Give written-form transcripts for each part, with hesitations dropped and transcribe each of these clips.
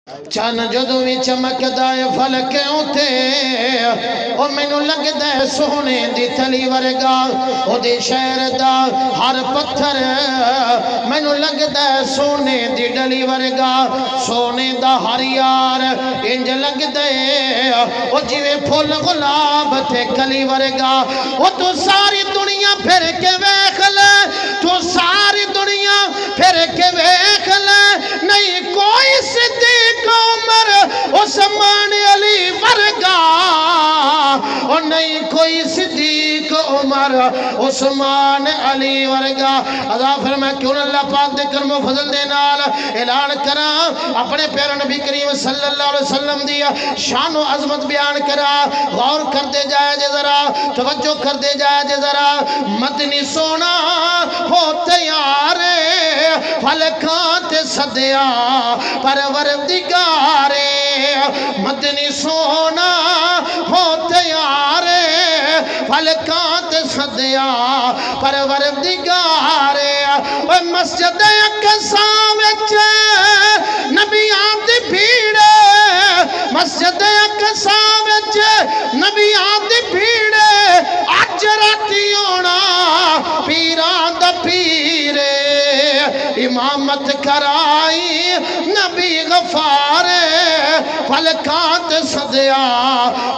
چن جدوں بھی چمکدا ہے فلکے اُتے او مینوں لگدا ہے سونے دی تلی ورگا او دی شہر دا ہر پتھر مینوں لگدا ہے سونے دی ڈلی ورگا سونے دا ہر یار انج لگدا ہے او جویں پھل گلاب تے کلی ورگا او تو ساری دنیا پھر کے ویکھ لے تو ساری دنیا پھر کے ویکھ لے نہیں کوئی صدیق عمر عثمان علی ورگا اور نہیں کوئی صدیق عمر عثمان علی ورگا عذا فرمائے کیوں اللہ پاک دے کرم و فضل دے نال اعلان کرا اپنے پیارے نبی کریم صلی اللہ علیہ وسلم دیا شان و عظمت بیان کرا غور کر دے جائے جے ذرا توجہ کر دے جائے جے ذرا مدنی سونا ہو تیار فلکاں تے صدیا پروردگارے مدنی سونا ہو تیار فلکاں تے صدیا پروردگارے اوہ مسجد اقصی وچ نبیاں دی بھیڑ مسجد اقصی وچ نبیاں دی بھیڑ اج راتی ہونا پیران دا پیرے امامت کرائی نبی غفار فلکات صدیا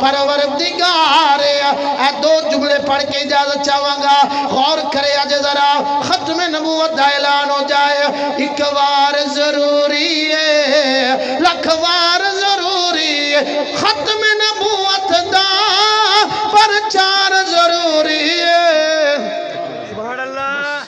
پروردگار اے دو جملے پڑھ کے اجازت چاہواں گا غور کرے آج ذرا ختم نبوت دا اعلان ہو جائے ایک وار ضروری ہے لکھ وار ضروری ہے ختم نبوت دا پرچار ضروری ہے سبحان اللہ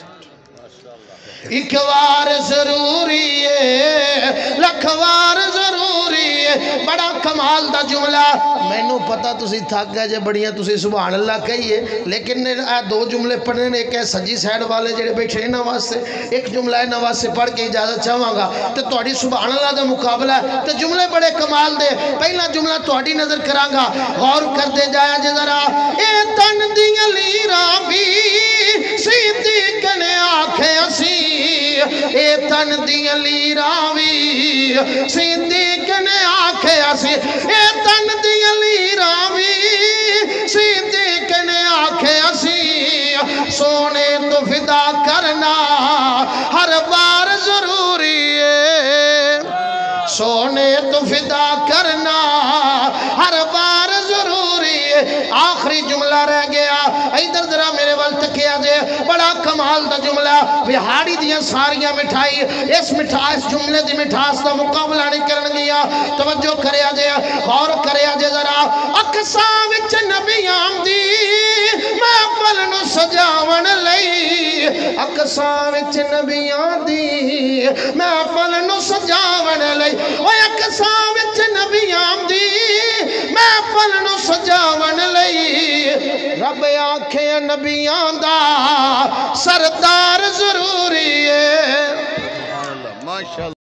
ایک وار ضروری ہے لکھ وار ضروری ہے بڑا کمال دا جملہ میں نو پتا تسی تھک گئے جے بڑیاں تسی سبحان اللہ کہیے لیکن دو جملے پڑھنے نے ایک ہے سجی سائیڈ والے جڑے بیٹھے ہیں نواز سے ایک جملہ ہے نواز سے پڑھ کے اجازت چاہواں گا تو توڑی سبحان اللہ دا مقابلہ ہے تو جملے بڑے کمال دے پہلا جملہ توڑی نظر کرانگا غور کر دے جایا جے ذرا اے تن دی علی راوی صدیق نے آنکھیں اسی اے تن دی علی راوی صدیق نے آنکھیں اسی اے تن دی علی راوی صدیق نے آنکھیں اسی سونے تو فدا کرنا ہر بار ضروری ہے سونے تو فدا کرنا ہر بار ضروری ہے آخری جملہ رہ گیا ادھر ذرا میرے وال تکیا دے بڑا کمال دا جملہ بہاڑی دیاں ساریاں مٹھائی اس جملے دی مٹھاس دا مقابلہ نہیں کرن گیا توجہ کریا دے غور کریا دے ذرا اقصی وچ نبیاں دی محفل نو سجاون لئی اقصی وچ نبیاں دی محفل نو سجاون لئی اوہ اقصی وچ نبیاں دی محفل نو سجاون لئی رب آنکھیں نبیاں دا سردار ضروری ہے ماشاءاللہ